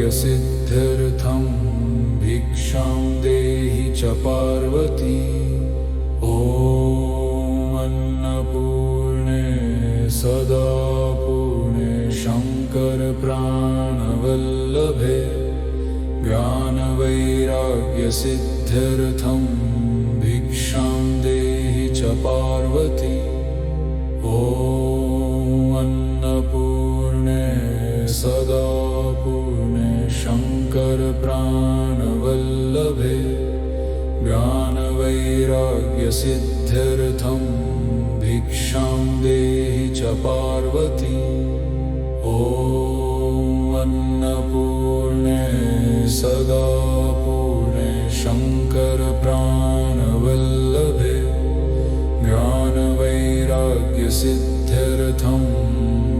वैराग्यसिद्ध्यर्थं भिक्षां देहि च पार्वती। ॐ अन्नपूर्णे सदा पूर्णे शङ्करप्राणवल्लभे ज्ञानवैराग्यसिद्ध्यर्थं भिक्षां देहि च पार्वती। ॐ अन्नपूर्णे सदा पूर्णे शङ्करप्राणवल्लभे ज्ञानवैराग्यसिद्ध्यर्थं भिक्षां देहि च पार्वती। ॐ अन्नपूर्णे सदा पूर्णे शङ्करप्राणवल्लभे ज्ञानवैराग्यसिद्ध्यर्थं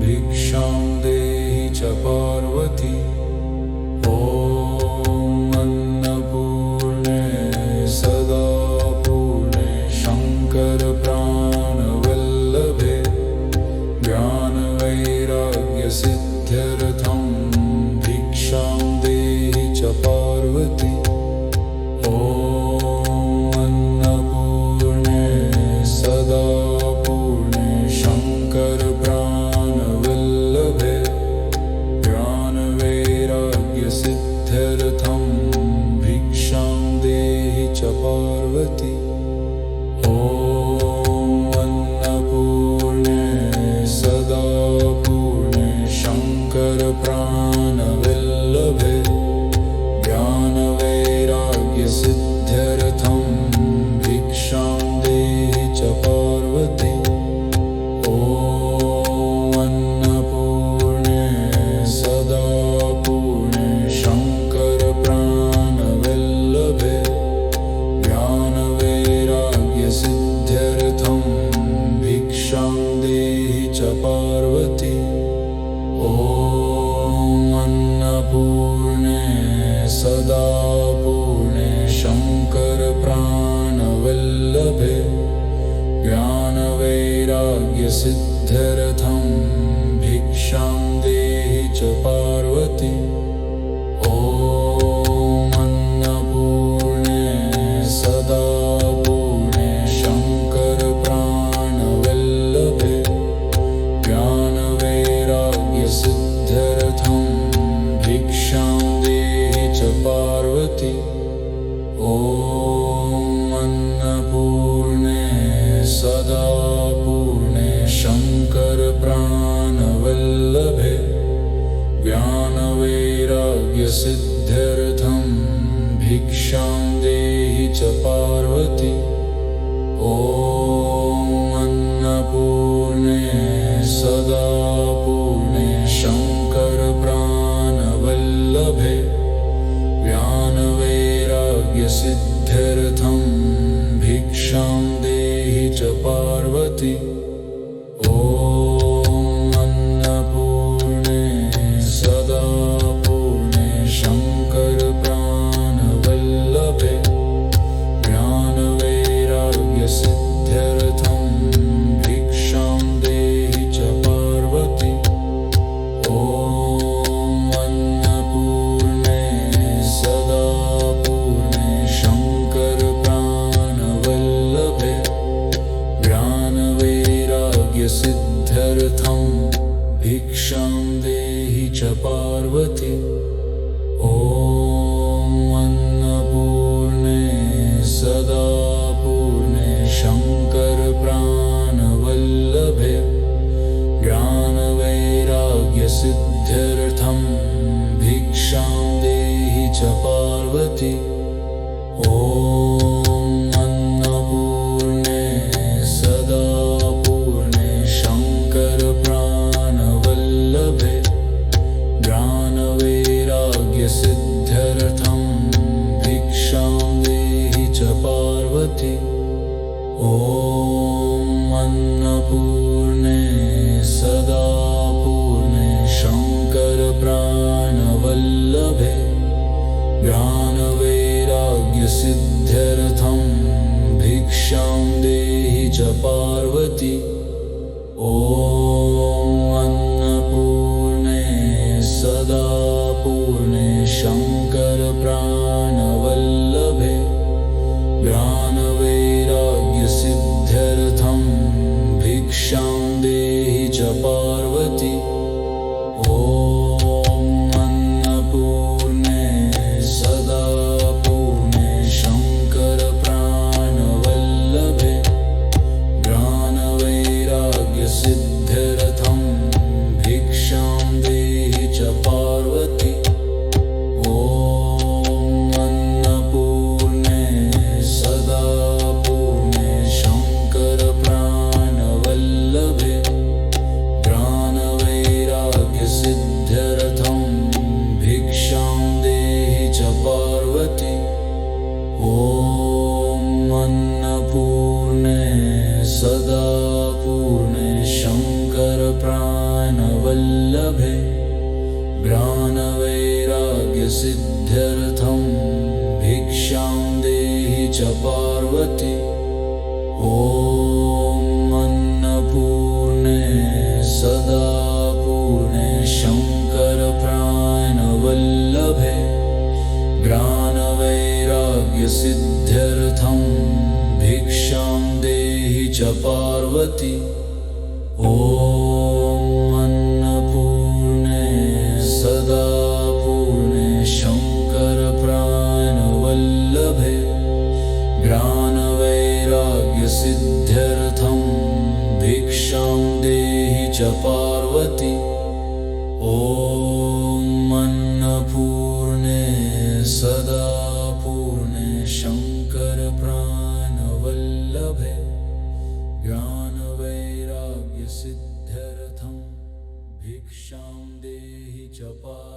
भिक्षां देहि च पार्वती। ॐ अन्नपूर्णे सदा पूर्णे शङ्करप्राणवल्लभे ज्ञानवैराग्यसिद्ध्यर्थं भिक्षां देहि च पार्वती। ॐ अन्नपूर्णे सदा पूर्णे शङ्करप्राणवल्लभे ज्ञानवैराग्यसिद्ध्यर्थं भिक्षां देहि च पार्वती। ॐ अन्नपूर्णे सदा पूर्णे शङ्करप्राणवल्लभे ज्ञानवैराग्यसिद्ध्यर्थं भिक्षां देहि च पार्वती। ॐ अन्नपूर्णे सदा पूर्णे शङ्करप्राणवल्लभे ज्ञानवैराग्यसिद्ध्यर्थं भिक्षां देहि च पार्वती। ॐ अन्नपूर्णे सदा पूर्णे शङ्करप्राणवल्लभे ज्ञानवैराग्यसिद्ध्यर्थं भिक्षां देहि च पार्वती। ॐ अन्नपूर्णे सदा पूर्णे शङ्करप्राणवल्लभे ज्ञानवैराग्यसिद्ध्यर्थं भिक्षां देहि च पार्वती। ॐ अन्नपूर्णे सदा पूर्णे शङ्करप्राणवल्लभे ज्ञानवैराग्यसिद्ध्यर्थं भिक्षां देहि च पार्वती। ॐ अन्नपूर्णे सदा पूर्णे शङ्करप्राणवल्लभे ज्ञानवैराग्यसिद्ध्यर्थं भिक्षां देहि च पार्वती। ॐ अन्नपूर्णे सदा पूर्णे शङ्करप्राणवल्लभे ज्ञानवैराग्यसिद्ध्यर्थं भिक्षां देहि च पार्वती। ॐ अन्नपूर्णे सदा पूर्णे शङ्करप्राणवल्लभे ज्ञानवैराग्यसिद्ध्यर्थं भिक्षां देहि च पार्वती। ॐ अन्नपूर्णे सदा पूर्णे शङ्करप्राणवल्लभे ज्ञानवैराग्यसिद्ध्यर्थं भिक्षां देहि च पार्वती। ॐ अन्नपूर्णे सदा पूर्णे शङ्करप्राणवल्लभे ज्ञानवैराग्यसिद्ध्यर्थं भिक्षां देहि च पार्वती। ॐ अन्नपूर्णे सदा पूर्णे शङ्करप्राणवल्लभे ज्ञानवैराग्यसिद्ध्यर्थं भिक्षां देहि च पार्वती। ॐ अन्नपूर्णे सदा पूर्णे वैराग्यसिद्ध्यर्थं भिक्षां देहि च पार्वती। ॐ अन्नपूर्णे सदा पूर्णे शङ्करप्राणवल्लभे ज्ञानवैराग्यसिद्ध्यर्थं भिक्षां देहि च पार्वती। ॐ अन्नपूर्णे सदा पूर्णे शङ्करप्राणवल्लभे ज्ञानवैराग्यसिद्ध्यर्थं भिक्षां देहि च पार्वती। ॐ अन्नपूर्णे सदा पूर्णे शङ्करप्राणवल्लभे ज्ञानवैराग्यसिद्ध्यर्थं भिक्षां देहि च पार्वती।